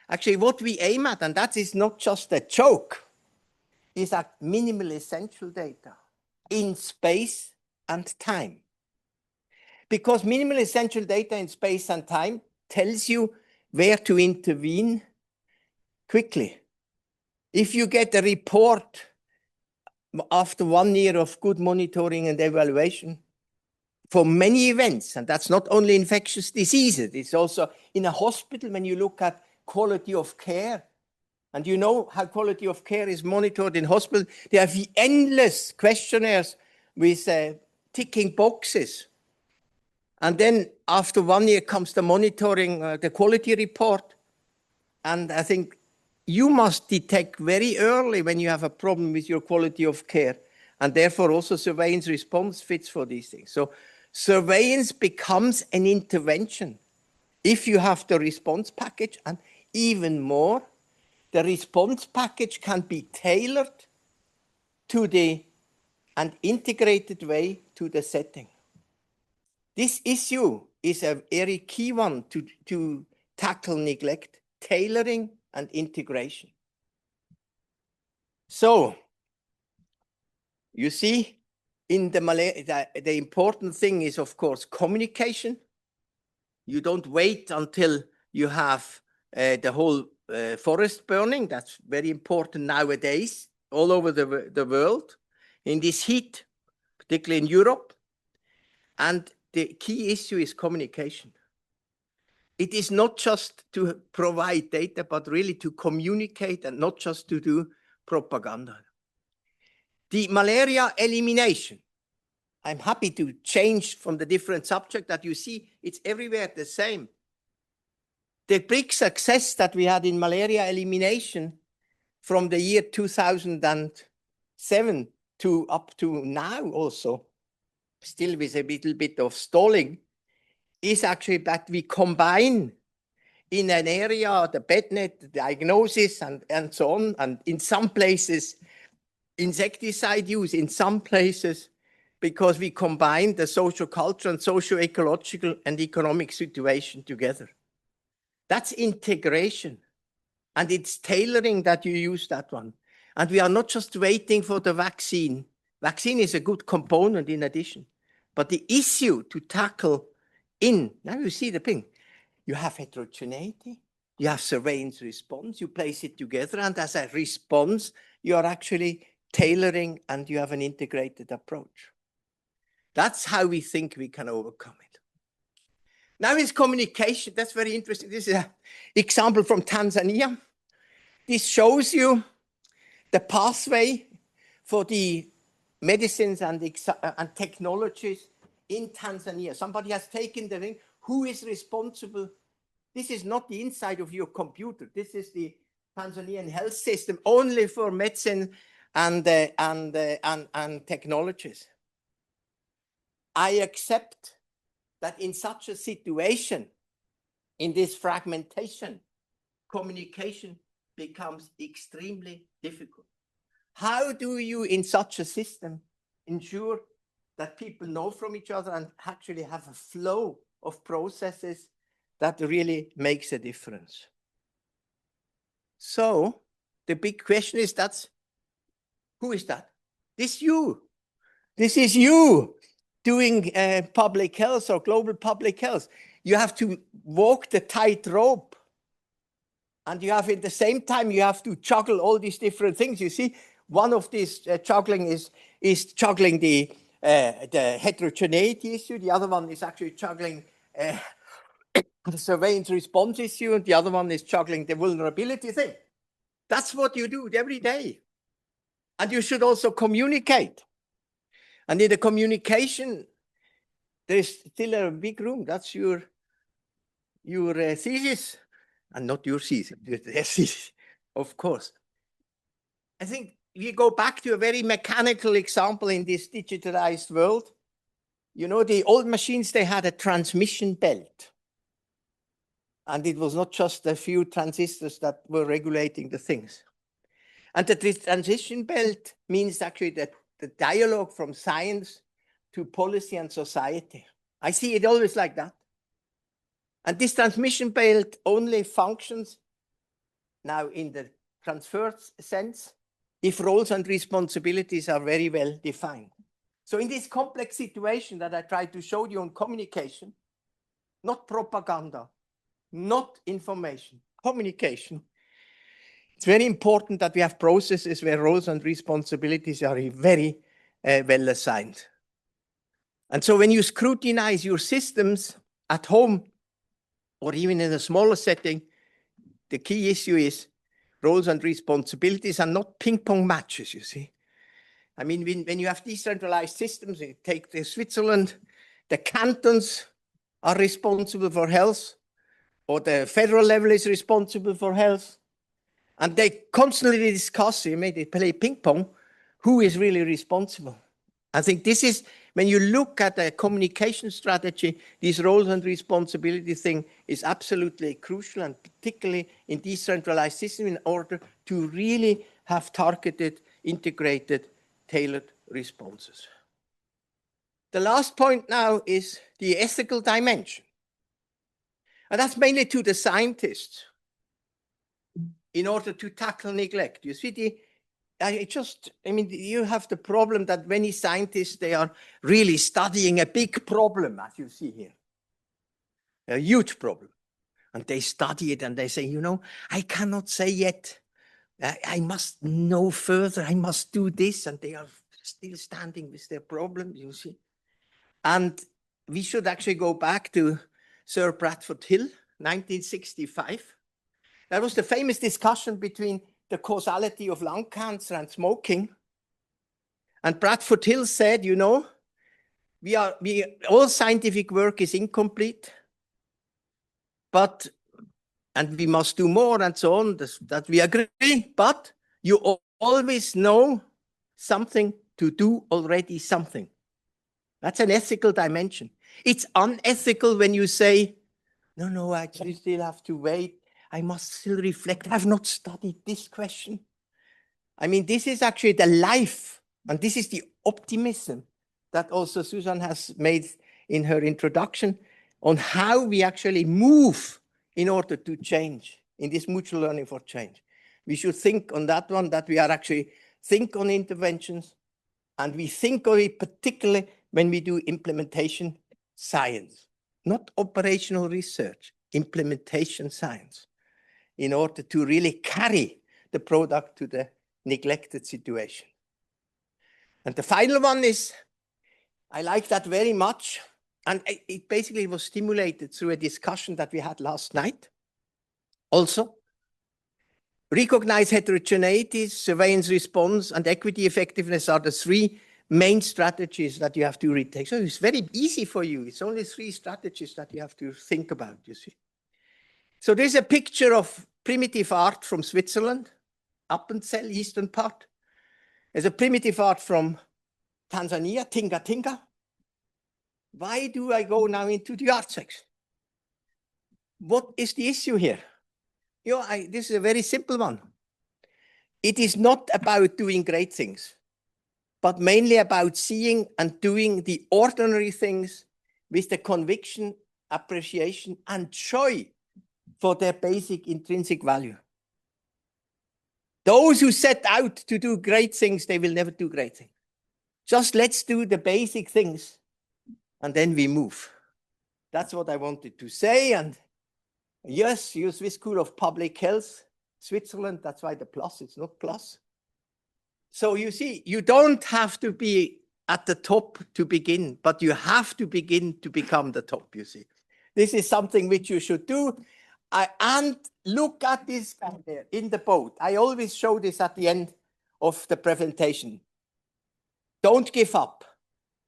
Actually, what we aim at, and that is not just a joke, is at minimal essential data in space and time. Because minimal essential data in space and time tells you where to intervene quickly. If you get a report after 1 year of good monitoring and evaluation for many events, and that's not only infectious diseases, it's also in a hospital when you look at quality of care, and you know how quality of care is monitored in hospital. They have endless questionnaires with ticking boxes. And then after 1 year comes the monitoring, the quality report. And I think you must detect very early when you have a problem with your quality of care. And therefore also surveillance response fits for these things. So surveillance becomes an intervention if you have the response package, and even more, the response package can be tailored to and integrated way to the setting. This issue is a very key one to tackle neglect, tailoring and integration. So, you see, in the important thing is, of course, communication. You don't wait until you have the whole forest burning. That's very important nowadays, all over the world, in this heat, particularly in Europe. And the key issue is communication. It is not just to provide data, but really to communicate and not just to do propaganda. The malaria elimination. I'm happy to change from the different subject that you see. It's everywhere the same. The big success that we had in malaria elimination from the year 2007 to up to now also, still with a little bit of stalling, is actually that we combine in an area the bednet, the diagnosis, and so on, and in some places insecticide use, in some places because we combine the social culture and socio-ecological and economic situation together. That's integration, and it's tailoring that you use that one. And we are not just waiting for the vaccine. Vaccine is a good component in addition, but the issue to tackle now you see the thing, you have heterogeneity, you have surveillance response, you place it together, and as a response, you are actually tailoring and you have an integrated approach. That's how we think we can overcome it. Now is communication. That's very interesting. This is an example from Tanzania. This shows you the pathway for the medicines and technologies in Tanzania. Somebody has taken the thing. Who is responsible? This is not the inside of your computer. This is the Tanzanian health system only for medicine and technologies. I accept that in such a situation, in this fragmentation, communication becomes extremely difficult. How do you, in such a system, ensure that people know from each other and actually have a flow of processes that really makes a difference? So the big question is, who is that? This is you doing public health or global public health. You have to walk the tightrope, and you have, at the same time, you have to juggle all these different things. You see, one of these juggling is juggling the heterogeneity issue. The other one is actually juggling the surveillance response issue, and the other one is juggling the vulnerability thing. That's what you do every day. And you should also communicate. And in the communication, there's still a big room. That's your thesis, and not your thesis, their thesis, of course. I think we go back to a very mechanical example in this digitalized world. You know, the old machines, they had a transmission belt. And it was not just a few transistors that were regulating the things. And the transition belt means actually that the dialogue from science to policy and society. I see it always like that. And this transmission belt only functions now in the transfer sense if roles and responsibilities are very well defined. So in this complex situation that I tried to show you on communication, not propaganda, not information, communication, it's very important that we have processes where roles and responsibilities are very well assigned. And so when you scrutinize your systems at home or even in a smaller setting, the key issue is roles and responsibilities are not ping-pong matches, you see. I mean, when you have decentralized systems, you take the Switzerland, the cantons are responsible for health, or the federal level is responsible for health. And they constantly discuss, they play ping pong, who is really responsible. I think this is, when you look at a communication strategy, this roles and responsibility thing is absolutely crucial, and particularly in decentralized systems in order to really have targeted, integrated, tailored responses. The last point now is the ethical dimension. And that's mainly to the scientists in order to tackle neglect. You see, you have the problem that many scientists, they are really studying a big problem, as you see here, a huge problem. And they study it and they say, you know, I cannot say yet, I must know further, I must do this. And they are still standing with their problem, you see. And we should actually go back to Sir Bradford Hill, 1965. That was the famous discussion between the causality of lung cancer and smoking. And Bradford Hill said, you know, all scientific work is incomplete, and we must do more and so on, that we agree, but you always know something to do already something. That's an ethical dimension. It's unethical when you say, no, I still have to wait. I must still reflect. I have not studied this question. I mean, this is actually the life, and this is the optimism that also Susan has made in her introduction on how we actually move in order to change in this mutual learning for change. We should think on that one, that we are actually think on interventions, and we think of it particularly when we do implementation science, not operational research, implementation science, in order to really carry the product to the neglected situation. And the final one is, I like that very much, and it basically was stimulated through a discussion that we had last night. Also, recognize heterogeneity, surveillance response, and equity effectiveness are the three main strategies that you have to retake. So it's very easy for you. It's only three strategies that you have to think about, you see. So there's a picture of primitive art from Switzerland, Appenzell, eastern part. There's a primitive art from Tanzania, Tinga Tinga. Why do I go now into the art section? What is the issue here? You know, this is a very simple one. It is not about doing great things, but mainly about seeing and doing the ordinary things with the conviction, appreciation, and joy for their basic intrinsic value. Those who set out to do great things, they will never do great things. Just let's do the basic things, and then we move. That's what I wanted to say. And yes, you Swiss School of Public Health, Switzerland, that's why the plus, it's not plus. So you see, you don't have to be at the top to begin, but you have to begin to become the top, you see. This is something which you should do. And look at this guy there in the boat. I always show this at the end of the presentation. Don't give up.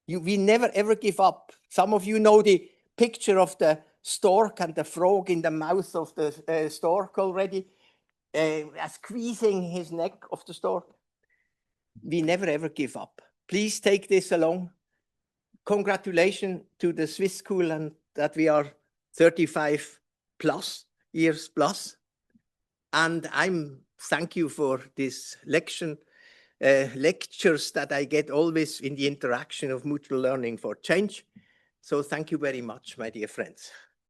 We never ever give up. Some of you know the picture of the stork and the frog in the mouth of the stork already, squeezing his neck of the stork. We never ever give up. Please take this along. Congratulations to the Swiss School and that we are 35 plus years plus. And thank you for this lectures that I get always in the interaction of mutual learning for change. So thank you very much, my dear friends.